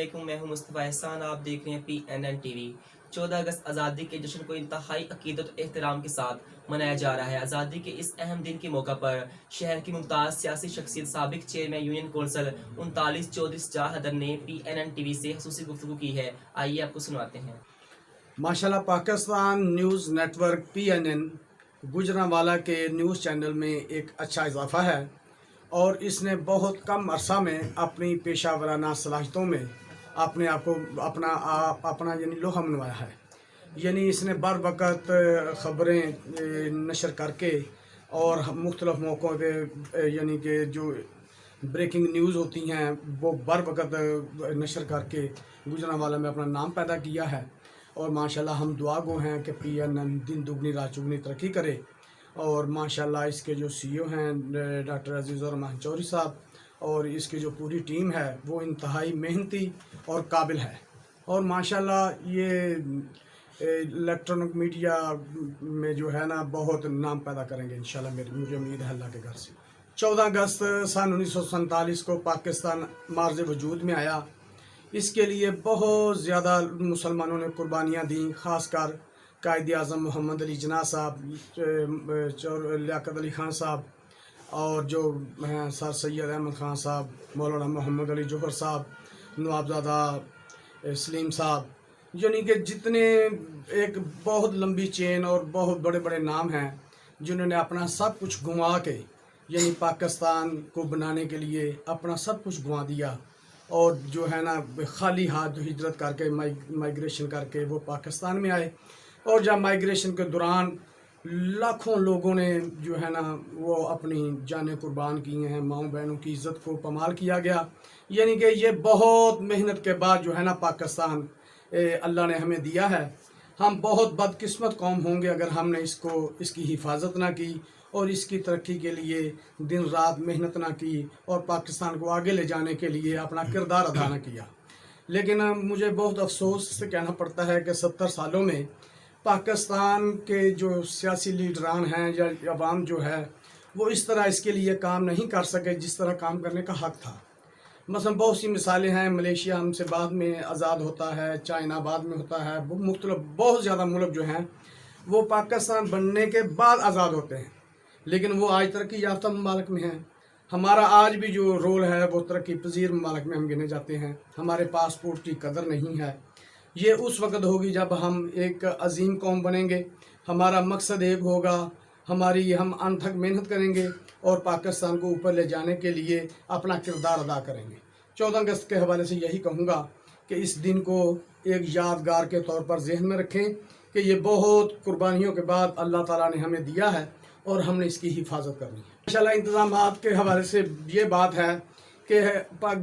علیکم، میں ہوں مصطفیٰ احسان. آپ دیکھ رہے ہیں PNN ٹی وی. 14 اگست آزادی کے جشن کو انتہائی عقیدت و احترام کے ساتھ منایا جا رہا ہے. آزادی کے اس اہم دن کے موقع پر شہر کی ممتاز سیاسی شخصیت سابق chairman union council 39 Chaudhry Sajjad Haider نے PNN ٹی وی سے خصوصی گفتگو کی ہے. آئیے آپ کو سنواتے ہیں. ماشاءاللہ Pakistan news network PNN Gujranwala کے نیوز چینل میں ایک اچھا اضافہ ہے اور اس نے بہت کم عرصہ میں اپنی پیشہ ورانہ صلاحیتوں میں اپنے آپ کو اپنا لوہا منوایا ہے. اس نے بر وقت خبریں نشر کر کے اور مختلف موقعوں پہ کہ جو بریکنگ نیوز ہوتی ہیں وہ بر وقت نشر کر کے گجرانوالہ میں اپنا نام پیدا کیا ہے. اور ماشاءاللہ ہم دعا گو ہیں کہ PNN دن دگنی رات چگنی ترقی کرے. اور ماشاءاللہ اس کے جو CEO ہیں ڈاکٹر عزیز الرحمان چوہدری صاحب اور اس کی جو پوری ٹیم ہے وہ انتہائی محنتی اور قابل ہے. اور ماشاءاللہ یہ الیکٹرانک میڈیا میں جو ہے نا بہت نام پیدا کریں گے انشاءاللہ. مجھے امید ہے اللہ کے گھر سے. 14 اگست سن 1947 کو پاکستان مارز وجود میں آیا. اس کے لیے بہت زیادہ مسلمانوں نے قربانیاں دیں، خاص کر قائد اعظم محمد علی جناح صاحب، لیاقت علی خان صاحب اور جو سر سید احمد خان صاحب، مولانا محمد علی جوہر صاحب، نوابزادہ سلیم صاحب، کہ جتنے ایک بہت لمبی چین اور بہت بڑے بڑے نام ہیں جنہوں نے اپنا سب کچھ گنوا کے پاکستان کو بنانے کے لیے اپنا سب کچھ گنوا دیا. اور جو ہے نا خالی ہاتھ جو ہجرت کر کے مائیگریشن کر کے وہ پاکستان میں آئے. اور جب مائیگریشن کے دوران لاکھوں لوگوں نے جو ہے نا وہ اپنی جانیں قربان کی ہیں، ماؤں بہنوں کی عزت کو پامال کیا گیا. کہ یہ بہت محنت کے بعد جو ہے نا پاکستان اللہ نے ہمیں دیا ہے. ہم بہت بدقسمت قوم ہوں گے اگر ہم نے اس کی حفاظت نہ کی اور اس کی ترقی کے لیے دن رات محنت نہ کی اور پاکستان کو آگے لے جانے کے لیے اپنا کردار ادا نہ کیا. لیکن مجھے بہت افسوس سے کہنا پڑتا ہے کہ 70 سالوں میں پاکستان کے جو سیاسی لیڈران ہیں یا عوام جو ہے وہ اس طرح اس کے لیے کام نہیں کر سکے جس طرح کام کرنے کا حق تھا. مثلا بہت سی مثالیں ہیں. ملیشیا ہم سے بعد میں آزاد ہوتا ہے، چائنا بعد میں ہوتا ہے، مختلف بہت زیادہ ملک جو ہیں وہ پاکستان بننے کے بعد آزاد ہوتے ہیں لیکن وہ آج ترقی یافتہ ممالک میں ہیں. ہمارا آج بھی جو رول ہے وہ ترقی پذیر ممالک میں ہم گنے جاتے ہیں. ہمارے پاسپورٹ کی قدر نہیں ہے. یہ اس وقت ہوگی جب ہم ایک عظیم قوم بنیں گے. ہمارا مقصد ایک ہوگا، ہم انتھک محنت کریں گے اور پاکستان کو اوپر لے جانے کے لیے اپنا کردار ادا کریں گے. 14 اگست کے حوالے سے یہی کہوں گا کہ اس دن کو ایک یادگار کے طور پر ذہن میں رکھیں کہ یہ بہت قربانیوں کے بعد اللہ تعالیٰ نے ہمیں دیا ہے اور ہم نے اس کی حفاظت کرنی ہے. ماشاءاللہ انتظامات کے حوالے سے یہ بات ہے کہ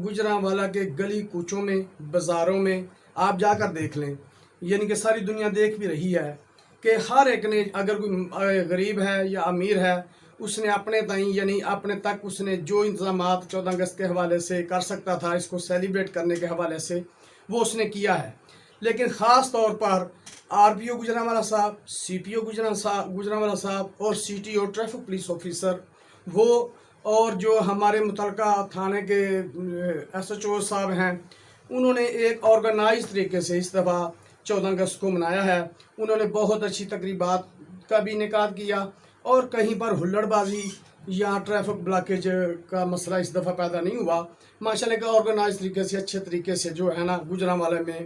گجرانوالہ کے گلی کوچوں میں، بازاروں میں آپ جا کر دیکھ لیں. کہ ساری دنیا دیکھ بھی رہی ہے کہ ہر ایک نے، اگر کوئی غریب ہے یا امیر ہے، اس نے اپنے تئیں اپنے تک اس نے جو انتظامات 14 اگست کے حوالے سے کر سکتا تھا اس کو سیلیبریٹ کرنے کے حوالے سے وہ اس نے کیا ہے. لیکن خاص طور پر RPO گجرانوالہ صاحب، CPO گجرانوالہ صاحب اور CTO ٹریفک پولیس آفیسر وہ اور جو ہمارے متعلقہ تھانے کے SHO صاحب ہیں، انہوں نے ایک آرگنائز طریقے سے اس دفعہ 14 اگست کو منایا ہے. انہوں نے بہت اچھی تقریبات کا بھی انعقاد کیا اور کہیں پر ہلڑ بازی یا ٹریفک بلاکیج کا مسئلہ اس دفعہ پیدا نہیں ہوا. ماشاءاللہ کا آرگنائز طریقے سے، اچھے طریقے سے جو ہے نا گجرانوالہ میں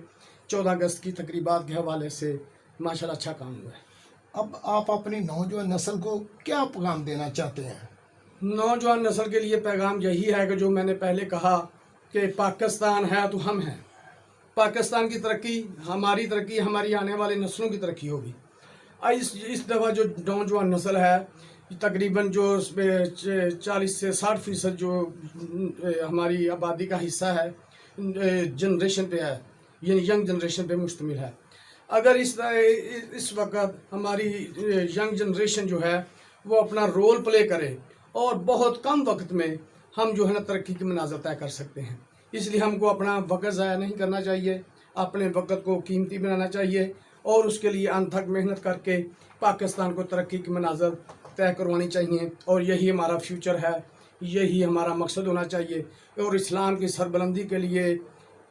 14 اگست کی تقریبات کے حوالے سے ماشاءاللہ اچھا کام ہوا ہے. اب آپ اپنی نوجوان نسل کو کیا پیغام دینا چاہتے ہیں؟ نوجوان نسل کے لیے پیغام یہی ہے کہ جو میں نے پہلے کہا کہ پاکستان ہے تو ہم ہیں. پاکستان کی ترقی، ہماری ترقی، ہماری آنے والی نسلوں کی ترقی ہوگی. اس دفعہ جو نوجوان نسل ہے تقریباً جو 40 سے 60% جو ہماری آبادی کا حصہ ہے جنریشن پہ ہے، ینگ جنریشن پہ مشتمل ہے. اگر اس وقت ہماری ینگ جنریشن جو ہے وہ اپنا رول پلے کرے اور بہت کم وقت میں ہم جو ہے نا ترقی کے مناظر طے کر سکتے ہیں. اس لیے ہم کو اپنا وقت ضائع نہیں کرنا چاہیے، اپنے وقت کو قیمتی بنانا چاہیے اور اس کے لیے انتھک محنت کر کے پاکستان کو ترقی کے مناظر طے کروانی چاہیے. اور یہی ہمارا فیوچر ہے، یہی ہمارا مقصد ہونا چاہیے. اور اسلام کی سربلندی کے لیے